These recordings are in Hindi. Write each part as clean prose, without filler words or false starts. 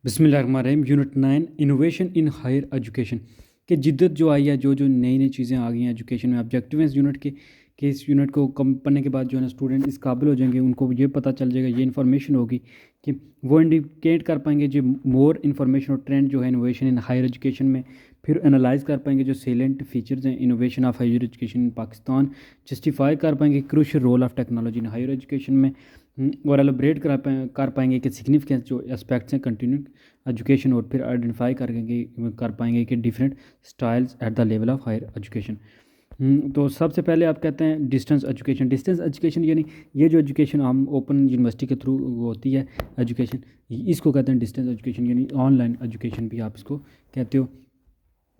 बिस्मिल्लाहिर्रहमानिर्रहीम। Unit 9 innovation in higher education के जिद्दत जो आई है, जो जो नई नई चीज़ें आ गई हैं एजुकेशन में। ऑब्जेक्टिव इस यूनिट के इस यूनिट को कम पढ़ने के बाद जो है ना स्टूडेंट इस काबिल हो जाएंगे, उनको ये पता चल जाएगा, ये इन्फॉर्मेशन होगी कि वो इंडिकेट कर पाएंगे जो मोर इन्फॉर्मेशन और ट्रेंड जो है इनोवेशन इन हायर एजुकेशन में। फिर एनालाइज कर पाएंगे जो सेलेंट फीचर्स हैं innovation of higher education in Pakistan. Justify कर पाएंगे crucial role of technology in higher education में। और एलोब्रेट कर पाएंगे कि सिग्निफिकेंस जो एस्पेक्ट्स हैं कंटिन्यू एजुकेशन। और फिर आइडेंटिफाई कर पाएंगे कि different styles at the level of higher education. तो सबसे पहले आप कहते हैं डिस्टेंस एजुकेशन। डिस्टेंस एजुकेशन यानी ये जो एजुकेशन हम ओपन यूनिवर्सिटी के थ्रू होती है एजुकेशन, इसको कहते हैं डिस्टेंस एजुकेशन, यानी ऑनलाइन एजुकेशन भी आप इसको कहते हो।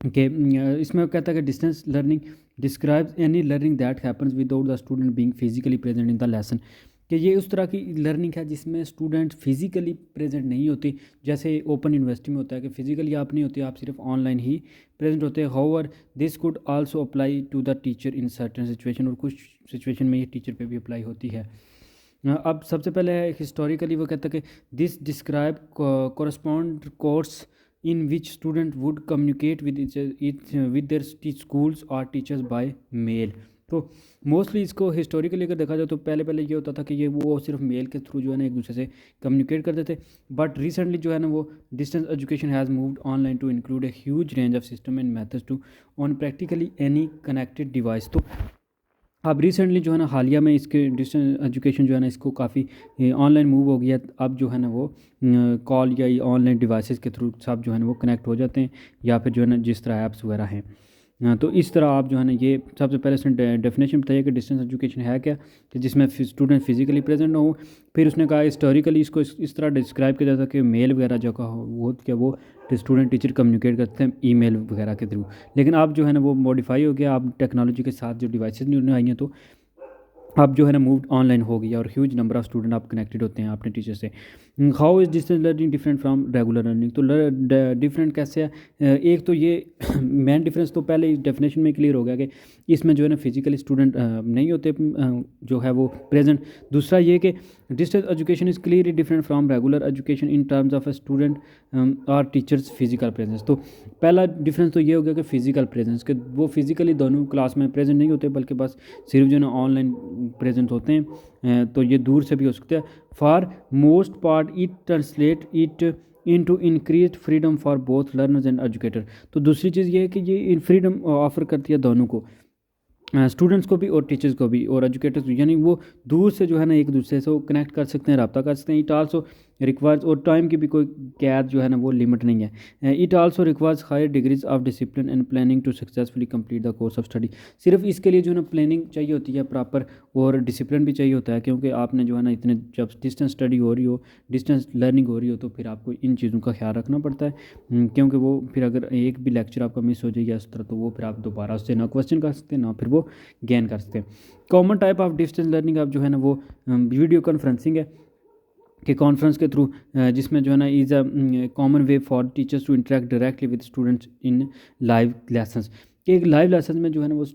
कि इसमें कहता है कि distance learning describes any learning that happens without the student being physically present in the lesson. कि ये उस तरह की लर्निंग है जिसमें स्टूडेंट फिजिकली प्रेजेंट नहीं होते, जैसे ओपन यूनिवर्सिटी में होता है कि फिजिकली आप नहीं होते, आप सिर्फ ऑनलाइन ही प्रेजेंट होते हैं। However this could also apply to the teacher in certain situation, और कुछ सिचुएशन में ये टीचर पे भी अप्लाई होती है। अब सबसे पहले है हिस्टोरिकली, वो कहता है कि this describe correspond course in which student would communicate with their schools और टीचर्स बाय मेल। तो मोस्टली इसको हिस्टोरिकली अगर देखा जाए तो पहले पहले ये होता था कि ये वो सिर्फ मेल के थ्रू जो है ना एक दूसरे से कम्युनिकेट करते थे। बट रिसेंटली जो है ना वो distance education has moved online to include a huge range of system and methods to on practically any connected device. तो अब रिसेंटली जो है ना हालिया में इसके डिस्टेंस एजुकेशन जो है ना इसको काफ़ी ऑनलाइन मूव हो गया। अब जो है ना वो कॉल या ऑनलाइन डिवाइसेस के थ्रू सब जो है ना वो कनेक्ट हो जाते हैं, या फिर जो है ना जिस तरह ऐप्स वगैरह हैं। तो इस तरह आप जो है ना ये सबसे पहले उसने डेफिनेशन बताइए कि डिस्टेंस एजुकेशन है क्या, कि जिसमें स्टूडेंट फिजिकली प्रेजेंट हो। फिर उसने कहा हिस्टोरिकली इसको इस तरह डिस्क्राइब किया जाता है कि मेल वगैरह जो का हो वो क्या वो स्टूडेंट टीचर कम्युनिकेट करते हैं ईमेल वगैरह के थ्रू। लेकिन अब जो है ना वो मॉडिफाई हो गया, अब टेक्नोलॉजी के साथ जो डिवाइसेस नहीं आई हैं, तो अब जो है ना मूव ऑनलाइन हो गया और ह्यूज नंबर ऑफ स्टूडेंट आप कनेक्टेड होते हैं अपने टीचर से। How is distance learning different from regular learning. तो डिफरेंट कैसे है? एक तो ये मेन डिफरेंस तो पहले इस डेफिनेशन में क्लियर हो गया कि इसमें जो है ना फिजिकली स्टूडेंट नहीं होते जो है वो प्रेजेंट। दूसरा ये कि distance education is clearly different from regular education in terms of a student और टीचर्स फिजिकल प्रेजेंस। तो पहला डिफरेंस तो ये हो गया कि फिजिकल प्रेजेंस, के वो फिजिकली दोनों क्लास में प्रेजेंट नहीं होते, बल्कि बस सिर्फ जो है ना ऑनलाइन प्रेजेंट होते हैं। तो ये दूर से भी हो सकते हैं। For most part it translate it into increase freedom for both learners and educator. तो दूसरी चीज़ ये है कि ये फ्रीडम ऑफर करती है दोनों को, स्टूडेंट्स को भी और टीचर्स को भी और एजुकेटर्स भी, यानी वो दूर से जो है ना एक दूसरे से वो कनेक्ट कर सकते हैं, रब्ता कर सकते हैं। इट आल्सो रिक्वायर्स, और टाइम की भी कोई कैद जो है ना वो लिमिट नहीं है। It also requires higher degrees of discipline and planning to successfully complete the course of study. सिर्फ इसके लिए जो है ना प्लानिंग चाहिए होती है प्रॉपर, और डिसिप्लिन भी चाहिए होता है, क्योंकि आपने जो है ना इतने जब डिस्टेंस स्टडी हो रही हो, डिस्टेंस लर्निंग हो रही हो, तो फिर आपको इन चीज़ों का ख्याल रखना पड़ता है। क्योंकि वो फिर अगर एक भी लेक्चर आपका मिस हो जाएगा इस तरह, तो वो फिर आप दोबारा उससे ना क्वेश्चन कर सकते ना फिर वो गेन कर सकते हैं। Common type of distance learning अब जो है ना वो वीडियो कॉन्फ्रेंसिंग है, कि कॉन्फ्रेंस के थ्रू, जिसमें जो है ना is a common way for teachers to interact directly with students in live lessons. कि एक लाइव लेसन में जो है ना वो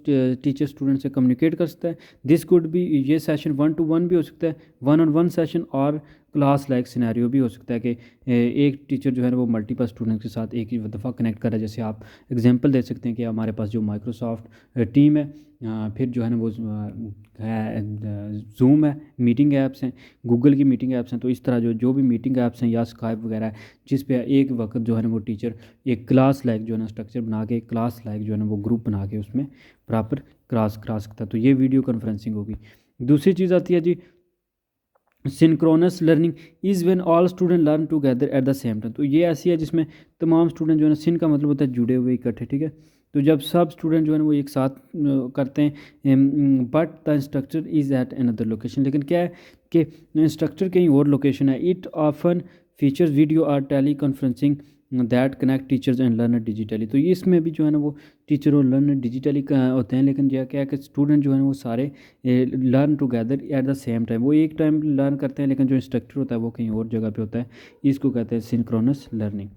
टीचर स्टूडेंट से कम्युनिकेट कर सकता है। दिस कुड भी, ये सेशन 1-to-1 भी हो सकता है, 1-on-1 सेशन, और क्लास लाइक सिनेरियो भी हो सकता है कि एक टीचर जो है ना वो मल्टीपल स्टूडेंट्स के साथ एक ही दफ़ा कनेक्ट कर रहा है। जैसे आप एग्जांपल दे सकते हैं कि हमारे पास जो माइक्रोसॉफ्ट टीम है, फिर जो है ना वो जूम है, मीटिंग ऐप्स हैं, गूगल की मीटिंग ऐप्स हैं। तो इस तरह जो जो भी मीटिंग ऐप्स हैं या स्काइप वगैरह है, जिस पे एक वक्त जो है ना वो टीचर एक क्लास लाइक जो है ना स्ट्रक्चर बना के, क्लास लाइक जो है ना वो ग्रुप बना के उसमें प्रॉपर क्लास करा सकता है। तो ये वीडियो कॉन्फ्रेंसिंग होगी। दूसरी चीज़ आती है जी synchronous learning, is when all student learn together at the same time. तो ये ऐसी है जिसमें तमाम स्टूडेंट जो है ना, सिन का मतलब होता है जुड़े हुए इकट्ठे, ठीक है। तो जब सब स्टूडेंट जो है ना वो एक साथ करते हैं, but the instructor is at another location. लेकिन क्या है कि इंस्ट्रक्टर कहीं और लोकेशन है। इट ऑफन फीचर्स वीडियो और tele conferencing that connect teachers and learner digitally. तो इसमें भी जो है ना वो टीचर और लर्नर डिजिटली होते हैं। लेकिन यह क्या है कि स्टूडेंट जो है ना वो सारे learn together at the same time, वो एक टाइम लर्न करते हैं, लेकिन जो इंस्ट्रक्टर होता है वो कहीं और जगह पे होता है। इसको कहते हैं सिंक्रोनस लर्निंग।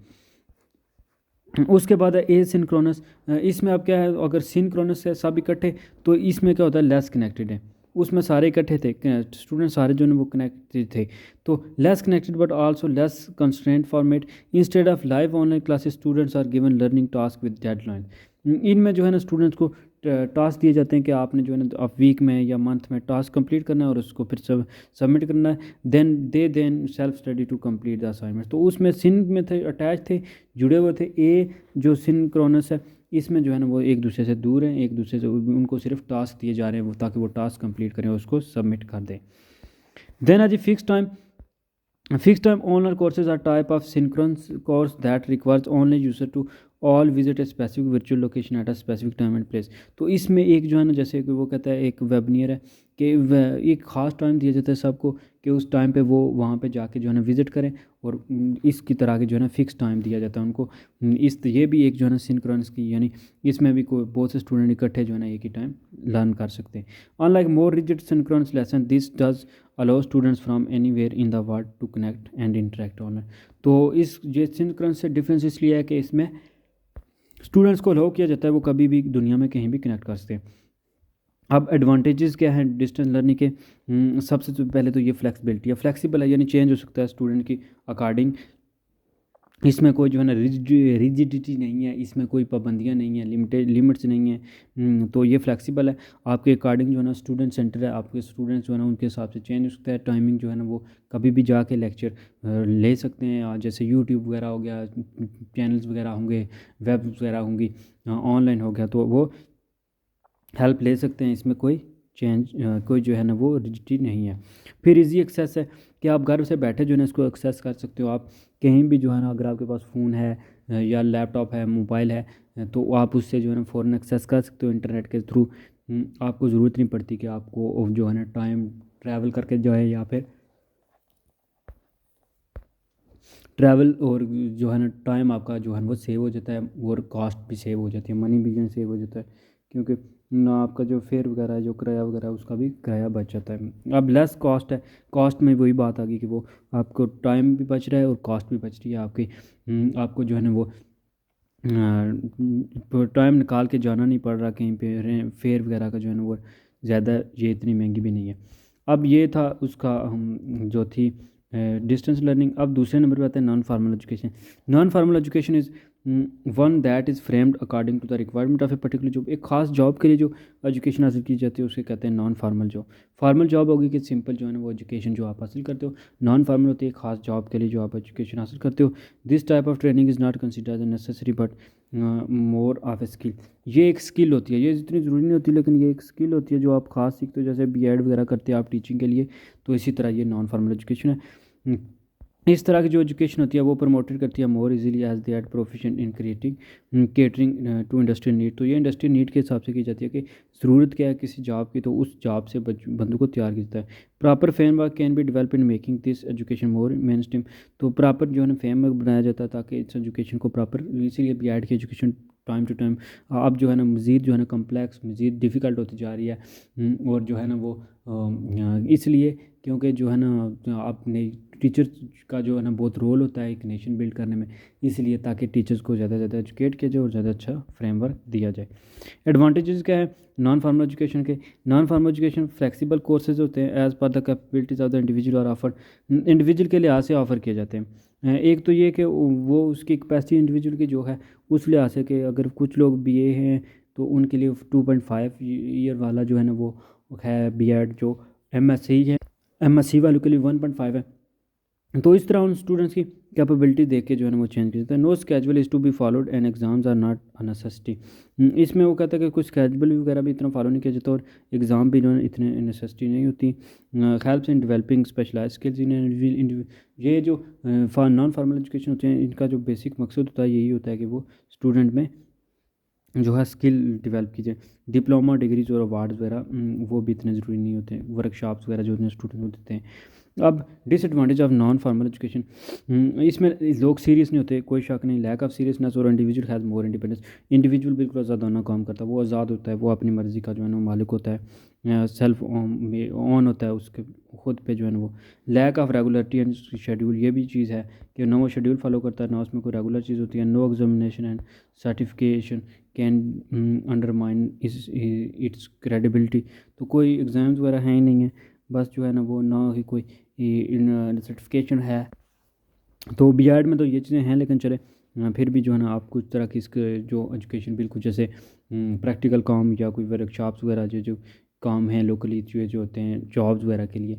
उसके बाद है ए सिंक्रोनस। इसमें अब क्या है, अगर सिंक्रोनस है सब इकट्ठे, तो इसमें क्या होता है लेस कनेक्टेड है। उसमें सारे इकट्ठे थे, स्टूडेंट सारे जो है वो कनेक्टेड थे। तो less connected but also less constraint format, instead of live online classes students are given learning task with deadline. इनमें जो है ना स्टूडेंट्स को टास्क दिए जाते हैं कि आपने जो है ना आप वीक में या मंथ में टास्क कंप्लीट करना है और उसको फिर सबमिट करना है। Then self study to complete the assignment. तो उसमें सिन में थे, अटैच थे, जुड़े हुए थे। ए जो सिनक्रोनस है, इसमें जो है ना वो एक दूसरे से दूर हैं, एक दूसरे से उनको सिर्फ टास्क दिए जा रहे हैं वो, ताकि वो टास्क कंप्लीट करें और उसको सबमिट कर दें। देन आज fix time. Fixed time online courses are type of synchronous course that requires only user to all visit a specific virtual location at a specific time and place। तो इसमें एक जो है ना, जैसे कि वो कहता है एक वेबनियर है कि एक ख़ास टाइम दिया जाता है सबको कि उस टाइम पे वो वहाँ पे जाके जो है ना विज़िट करें, और इसकी तरह के जो है ना फिक्स टाइम दिया जाता है उनको। ये भी एक जो है ना सिंक्रोनस की, यानी इसमें भी कोई बहुत से स्टूडेंट इकट्ठे जो है ना एक ही टाइम लर्न कर सकते हैं। Unlike more rigid synchronous lesson, this does allow students from anywhere in the world to connect and interact online. तो इस ये सिंक्रोनस से डिफरेंस इसलिए है कि इसमें स्टूडेंट्स को अलाउ किया जाता है वो कभी भी दुनिया में कहीं भी कनेक्ट कर सकते हैं। अब एडवांटेजेस क्या हैं डिस्टेंस लर्निंग के? सबसे तो पहले तो ये फ्लेक्सिबिलिटी है, फ्लेक्सिबल है यानी चेंज हो सकता है स्टूडेंट की अकॉर्डिंग। इसमें कोई जो है ना रिजिडिटी नहीं है, इसमें कोई पाबंदियाँ नहीं है, लिमिट्स नहीं है। तो ये फ्लेक्सिबल है, आपके अकॉर्डिंग जो है ना स्टूडेंट सेंटर है, आपके स्टूडेंट्स जो है ना उनके हिसाब से चेंज हो सकता है। टाइमिंग जो है ना वो कभी भी जाके लेक्चर ले सकते हैं, जैसे यूट्यूब वगैरह हो गया, चैनल्स वगैरह होंगे, वेब वगैरह होंगी, ऑनलाइन हो गया, तो वो हेल्प ले सकते हैं। इसमें कोई कोई जो है ना वो रिजिडिटी नहीं है। फिर इजी एक्सेस है कि आप घर से बैठे जो है ना इसको एक्सेस कर सकते हो। आप कहीं भी जो है ना, अगर आपके पास फ़ोन है या लैपटॉप है, मोबाइल है, तो आप उससे जो है ना फ़ौरन एक्सेस कर सकते हो इंटरनेट के थ्रू। आपको ज़रूरत नहीं पड़ती कि आपको जो है ना टाइम ट्रैवल करके जो है, या फिर ट्रैवल, और जो है ना टाइम आपका जो है वो सेव हो जाता है, और कॉस्ट भी सेव हो जाती है, मनी भी जो है सेव हो जाता है, क्योंकि ना आपका जो फेयर वगैरह है, जो किराया वगैरह है, उसका भी किराया बच जाता है। अब लेस कॉस्ट है, कॉस्ट में वही बात आ गई कि वो आपको टाइम भी बच रहा है और कॉस्ट भी बच रही है आपकी। आपको जो है ना वो टाइम निकाल के जाना नहीं पड़ रहा कहीं पे, फेयर वगैरह का जो है ना वो ज़्यादा, ये इतनी महंगी भी नहीं है। अब ये था उसका जो थी डिस्टेंस लर्निंग। अब दूसरे नंबर पे आता है non formal education. Non formal education is one that is framed according to the requirement of a particular job. एक खास जॉब के लिए जो एजुकेशन हासिल की जाती है उसे कहते हैं non formal job. Formal job होगी कि सिंपल जो है ना वो एजुकेशन जो आप हासिल करते हो। नॉन फार्मल होती है खास जॉब के लिए जो आप एजुकेशन हासिल करते हो। This type of training is not considered necessary but more of a skill. ये एक स्किल होती है, ये इतनी ज़रूरी नहीं होती, लेकिन ये एक स्किल होती है जो आप खास सीखते हो। जैसे बीएड वगैरह करते हैं आप टीचिंग के लिए, तो इसी तरह ये नॉन फार्मल एजुकेशन है। इस तरह की जो एजुकेशन होती है वो प्रमोटेड करती है more easily as they at proficient in creating catering to industrial need. तो ये इंडस्ट्रियल नीड के हिसाब से की जाती है कि ज़रूरत क्या है किसी जॉब की, तो उस जॉब से बंदों को तैयार किया जाता है। Proper framework can be develop in making this education more main stream. तो प्रॉपर जो है ना फ्रेमवर्क बनाया जाता है ताकि इस एजुकेशन को प्रॉपर, इसीलिए बी एड की एजुकेशन टाइम टू टाइम अब जो है ना मज़ीद जो है ना कम्प्लेक्स, मज़ीद डिफ़िकल्ट होती जा रही है। और जो है ना वो इसलिए क्योंकि जो है ना अपने टीचर का जो है ना बहुत रोल होता है एक नेशन बिल्ड करने में, इसलिए ताकि टीचर्स को ज़्यादा से ज़्यादा एजुकेट किया जाए और ज़्यादा अच्छा फ्रेमवर्क दिया जाए। एडवांटेजेस क्या है नॉन फार्मल एजुकेशन के? Non formal education flexible courses होते हैं as per the capabilities of the individual और ऑफर, इंडिविजुअल के लिहाज से ऑफ़र किए जाते हैं। एक तो ये कि वो उसकी कैपेसिटी इंडिविजुअल की जो है उस लिहाज से कि अगर कुछ लोग बीए हैं तो उनके लिए 2.5 ईयर वाला जो है ना वो है बीएड, जो एमएससी है एमएससी वालों के लिए 1.5 है। तो इस तरह उन स्टूडेंट्स की कैपेबिलिटी देख के जो है ना वो चेंज कर देता है। No schedule is to be followed and exams are not a necessity. इसमें वो कहता है कि कुछ स्केजुअल वगैरह भी इतना फॉलो नहीं किया जाता और एग्ज़ाम भी जो है इतने नेसेसिटी नहीं होती। Helps in developing specialise skills in. ये जो नॉन फार्मल एजुकेशन होते हैं इनका जो बेसिक मकसद होता है यही होता है कि वो स्टूडेंट में जो है स्किल डेवलप कीजिए। डिप्लोमा डिग्रीज और अवार्ड्स वगैरह वो भी इतने ज़रूरी नहीं होते, वर्कशॉप्स वगैरह जो स्टूडेंट को देते हैं। अब disadvantage of non formal education, इसमें लोग सीरियस नहीं होते, कोई शक नहीं, लैक ऑफ सीरियसनेस और individual has more independence. Individual बिल्कुल आज़ादाना काम करता है, वो आज़ाद होता है, वो अपनी मर्ज़ी का जो है ना मालिक होता है, सेल्फ ऑन होता है उसके खुद पे जो है ना वो। Lack of regularity and schedule, ये भी चीज़ है कि ना वो शेड्यूल फॉलो करता है, ना उसमें कोई रेगुलर चीज़ होती है। No examination and certification can undermine its credibility, तो कोई एग्ज़ाम्स वगैरह हैं ही नहीं है, बस जो है ना वो ना ही कोई सर्टिफिकेशन है। तो बीएड में तो ये चीज़ें हैं, लेकिन चले फिर भी जो है ना आप कुछ तरह की इसके जो एजुकेशन बिल्कुल जैसे प्रैक्टिकल काम या कोई वर्कशॉप्स वगैरह जो जो काम हैं लोकली जो होते हैं जॉब्स वगैरह के लिए,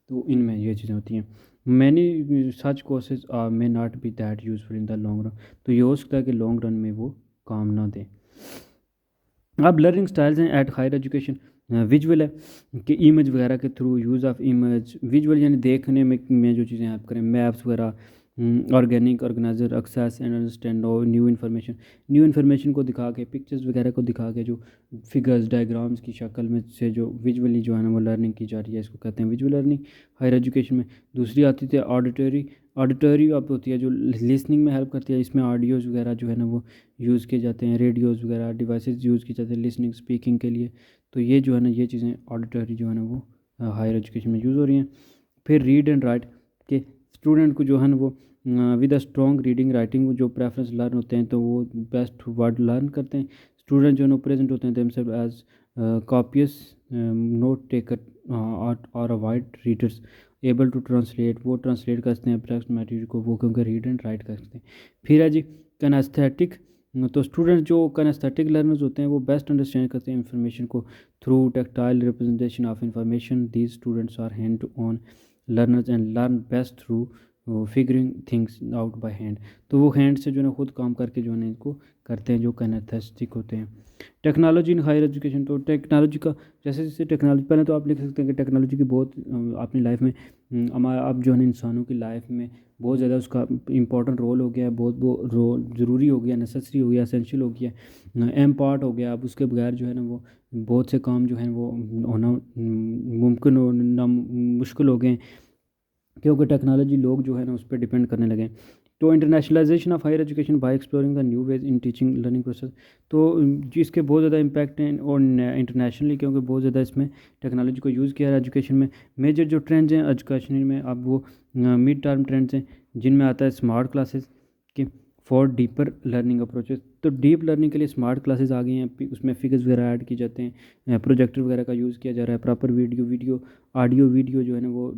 तो इनमें ये चीज़ें होती हैं। Many such courses may not be that useful in the long run, तो ये हो सकता है कि लॉन्ग रन में वो काम ना दें। अब लर्निंग स्टाइल्स हैं एट हायर एजुकेशन, विजुअल है कि इमेज वगैरह के through, use of image, visual यानी देखने में जो चीज़ें आप करें, मैप्स वगैरह, organic organiser access and understand और न्यू इन्फॉर्मेशन को दिखा के, पिक्चर्स वगैरह को दिखा के, जो फिगर्स डायग्राम्स की शक्ल में से जो विजुअली जो है ना वो लर्निंग की जा रही है, इसको कहते हैं विजुअल लर्निंग हायर एजुकेशन में। दूसरी आती थी ऑडिटरी अब होती है जो लिसनिंग में हेल्प करती है, इसमें ऑडियोज़ वगैरह जो है ना वो यूज़ किए जाते हैं, रेडियोज़ वगैरह डिवाइसेस यूज़ किए जाते हैं लिसनिंग स्पीकिंग के लिए। तो ये जो है ना ये चीज़ें ऑडिटरी जो है ना वो हायर एजुकेशन में यूज़ हो रही हैं। फिर रीड एंड राइट के स्टूडेंट को जो है ना वो with a strong reading writing जो प्रेफरेंस लर्न होते हैं, तो वो बेस्ट वर्ड लर्न करते हैं। स्टूडेंट जो है ना प्रेजेंट होते हैं themselves as copious note taker और avoid readers able to translate, वो ट्रांसलेट करते हैं एब्स्ट्रैक्ट मटेरियल को, वो क्योंकि रीड एंड राइट करते हैं। फिर है जी कनेस्थेटिक, तो स्टूडेंट जो कनेस्थेटिक लर्नर्स होते हैं वो बेस्ट अंडरस्टैंड करते हैं इंफॉर्मेशन को through tactile representation of information. These students are hand on learners and learn best through figuring things out by hand, तो वो हैंड से जो है ना खुद काम करके जो है ना इनको करते हैं जो कनेस्थेटिक होते हैं। टेक्नोलॉजी इन हायर एजुकेशन, तो टेक्नोलॉजी का जैसे जैसे टेक्नोलॉजी, पहले तो आप लिख सकते हैं कि टेक्नोलॉजी की बहुत अपनी लाइफ में हमारा अब जो है ना इंसानों की लाइफ में बहुत ज़्यादा उसका इंपॉर्टेंट रोल हो गया है, बहुत वो रोल ज़रूरी हो गया, नेसेसरी हो गया, एसेंशियल हो गया, एम पार्ट हो गया। अब उसके बगैर जो है ना वो बहुत से काम जो है वो होना मुमकिन हो ना मुश्किल हो गए, क्योंकि टेक्नोलॉजी लोग जो है ना उस पर डिपेंड करने लगे। तो internationalisation of higher education by exploring the new ways in teaching learning process, तो जिसके बहुत ज़्यादा इम्पैक्ट हैं और इंटरनेशनली, क्योंकि बहुत ज़्यादा इसमें टेक्नोलॉजी को यूज़ किया है एजुकेशन में। मेजर जो ट्रेंड्स हैं एजुकेशन में अब वो मिड टर्म ट्रेंड्स हैं, जिनमें आता है स्मार्ट क्लासेस के फॉर डीपर लर्निंग अप्रोचेस, तो डीप लर्निंग के लिए स्मार्ट क्लासेस आ गई हैं, उसमें फिगर्स वगैरह ऐड किए जाते हैं, प्रोजेक्टर वगैरह का यूज़ किया जा रहा है, प्रॉपर वीडियो ऑडियो वीडियो जो है ना वो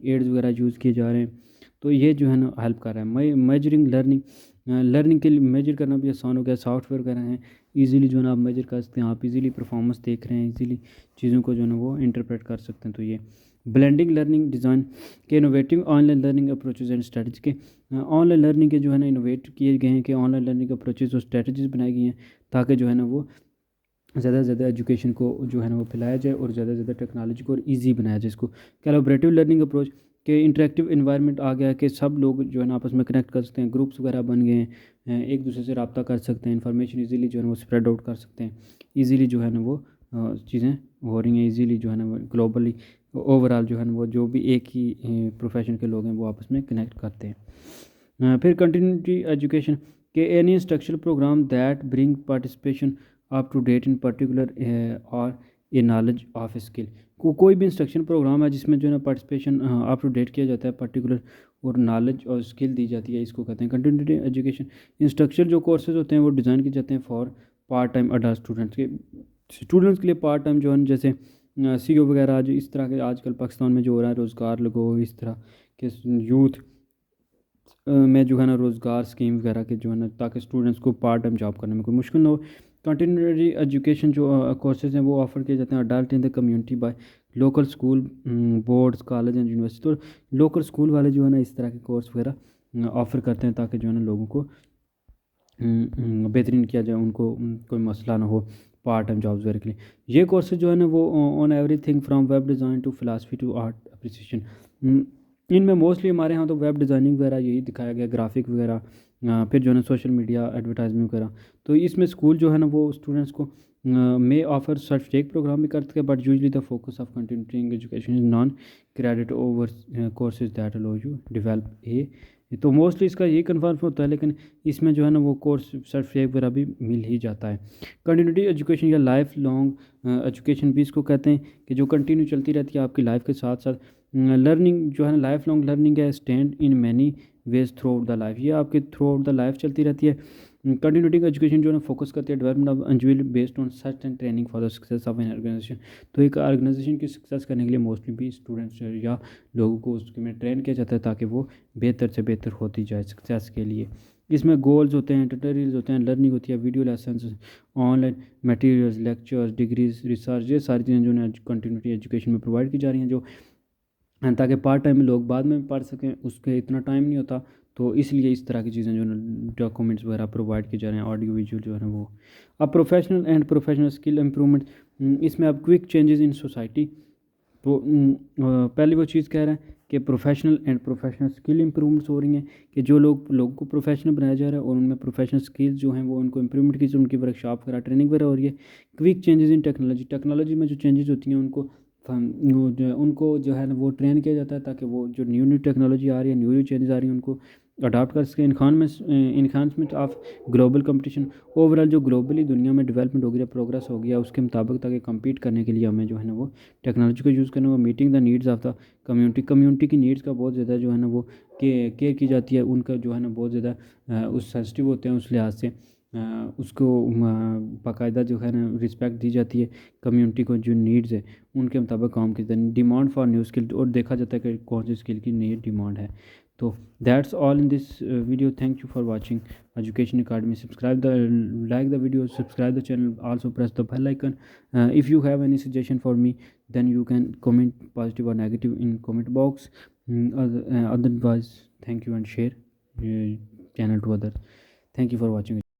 एड्स वगैरह यूज़ किए जा रहे हैं। तो ये जो है ना हेल्प कर रहा है। मेजरिंग लर्निंग के लिए मेजर करना भी आसान हो गया, सॉफ्टवेयर वगैरह हैं इजीली जो है ना आप मेजर कर सकते हैं, आप इजीली परफॉर्मेंस देख रहे हैं, इजीली चीज़ों को जो है ना वो इंटरप्रेट कर सकते हैं। तो ये ब्लेंडिंग लर्निंग डिज़ाइन के innovative online learning approaches and strategy के, ऑनलाइन लर्निंग के जो है ना इनोवेट किए गए हैं कि ऑनलाइन लर्निंग अप्रोचेज और स्ट्रेटजीज बनाई गई हैं ताकि जो है ना वो ज़्यादा से ज़्यादा एजुकेशन को जो है ना वो फैलाया जाए और ज़्यादा से ज़्यादा टेक्नोलॉजी को और ईजी बनाया जाए इसको। कोलैबोरेटिव लर्निंग अप्रोच के इंटरेक्टिव इन्वायरमेंट आ गया है कि सब लोग जो है ना आपस में कनेक्ट कर सकते हैं, ग्रुप्स वगैरह बन गए हैं, एक दूसरे से रब्ता कर सकते हैं, इन्फॉर्मेशन इजीली जो है ना वो स्प्रेड आउट कर सकते हैं, इजीली जो है ना वो चीज़ें हो रही हैं, इजीली जो है ना वो ग्लोबली ओवरऑल जो है ना वो जो भी एक ही प्रोफेशन के लोग हैं वो आपस में कनेक्ट करते हैं। फिर कंटिन्यूटी एजुकेशन के any instructional programme that bring participation up to date in particular और ए नॉलेज ऑफ स्किल, कोई भी इंस्ट्रक्शन प्रोग्राम है जिसमें जो है ना पार्टिसिपेशन अप टू डेट किया जाता है पर्टिकुलर और नॉलेज और स्किल दी जाती है, इसको कहते हैं कंटिन्यूटी एजुकेशन। इंस्ट्रक्चर जो कोर्सेज होते हैं वो डिज़ाइन किए जाते हैं for part time adult students के लिए पार्ट टाइम जो है जैसे सी ओ वगैरह जो इस तरह के आजकल पाकिस्तान में जो हो रहा है रोज़गार लगो, इस तरह के यूथ में जो है ना रोज़गार स्कीम वगैरह के जो है ना ताकि स्टूडेंट्स को पार्ट टाइम जॉब करने में कोई मुश्किल ना हो। कंटिन्यूटी एजुकेशन जो कोर्सेज हैं वो ऑफ़र किए जाते हैं adult in the community by local school boards college and university, तो लोकल स्कूल वाले जो है ना इस तरह के कोर्स वगैरह ऑफ़र करते हैं ताकि जो है ना लोगों को बेहतरीन किया जाए, उनको कोई मसला ना हो पार्ट टाइम जॉब्स वगैरह के लिए। ये कोर्सेज जो है ना वो on everything from web design to philosophy to art appreciation, इनमें मोस्टली हमारे यहाँ तो वेब डिज़ाइनिंग वगैरह यही दिखाया गया, ग्राफिक वगैरह, फिर जो है ना सोशल मीडिया एडवर्टाइजमेंट वगैरह। तो इसमें स्कूल जो है ना वो स्टूडेंट्स को may offer certificate program भी कर सकते हैं, but usually the focus of continuing education is non credit over courses that allow you develop a, तो मोस्टली इसका यही कन्फर्म होता है, लेकिन इसमें जो है ना वो कोर्स सर्टिफिकेट वगैरह भी मिल ही जाता है। कंटिन्यूटी एजुकेशन या लाइफ लॉन्ग एजुकेशन भी इसको कहते हैं, कि जो कंटिन्यू चलती रहती है आपकी लाइफ के साथ साथ। लर्निंग जो है ना लाइफ लॉन्ग लर्निंग है, stand in many ways through out the life, ये आपके थ्रू आउट द लाइफ चलती रहती है। कंटिन्यूटी एजुकेशन जो है ना फोकस करती है development of individual based on search and training for the success of an organisation, तो एक ऑर्गेनाइजेशन की सक्सेस करने के लिए मोस्टली भी स्टूडेंट्स या लोगों को उसके में ट्रेन किया जाता है, ताकि वो बेहतर से बेहतर होती जाए सक्सेस के लिए। इसमें गोल्स होते हैं, ट्यूटोरियल्स होते हैं, लर्निंग होती है, video lessons, online materials, lectures, degrees, research, ये सारी चीज़ें जो है कंटिन्यूटी एजुकेशन में प्रोवाइड की जा रही हैं, जो ताकि पार्ट टाइम में लोग बाद में पढ़ सकें, उसके इतना टाइम नहीं होता, तो इसलिए इस तरह की चीज़ें जो है ना डॉक्यूमेंट्स वगैरह प्रोवाइड किए जा रहे हैं, ऑडियो विजुअल जो है ना वो। अब professional and professional skill improvement, इसमें अब क्विक चेंजेस इन सोसाइटी, तो पहली वो चीज़ कह रहे हैं कि professional and professional skill improvements हो रही हैं, कि जो लोगों को प्रोफेशनल बनाया जा रहा है और उनमें प्रोफेशनल स्किल्स जो हैं वो उनको इम्प्रूवमेंट की, उनकी वर्कशॉप वगैरह ट्रेनिंग वगैरह हो रही है। क्विक चेंजेस इन टेक्नोलॉजी में जो चेंजेस होती हैं उनको जो है ना वो ट्रेन किया जाता है, ताकि वो जो न्यू टेक्नोलॉजी आ रही है, न्यू चेंजेस आ रही हैं, उनको अडाप्ट कर सकें। Enhancement of global competition, overall जो ग्लोबली दुनिया में डेवलपमेंट हो गया, प्रोग्रेस हो गया, उसके मुताबिक ताकि कम्पीट करने के लिए हमें जो है ना वो टेक्नोलॉजी को यूज़ करना होगा। Meeting the needs of the community की नीड्स का बहुत ज़्यादा जो है ना वो केयर की जाती है, उनका जो है ना बहुत ज़्यादा उस सेंसिटिव होते हैं उस लिहाज से, उसको बाकायदा जो है ना रिस्पेक्ट दी जाती है। कम्युनिटी को जो नीड्स है उनके मुताबिक काम किया जाता है। डिमांड फॉर न्यू स्किल, और देखा जाता है कि कौन सी स्किल की नई डिमांड है। तो that's all in this video, thank you for watching education academy. Subscribe the like the video, subscribe the channel, also press the bell icon. If you have any suggestion for me, then you can comment positive or negative in comment box. Otherwise, thank you and share channel to others. Thank you for watching.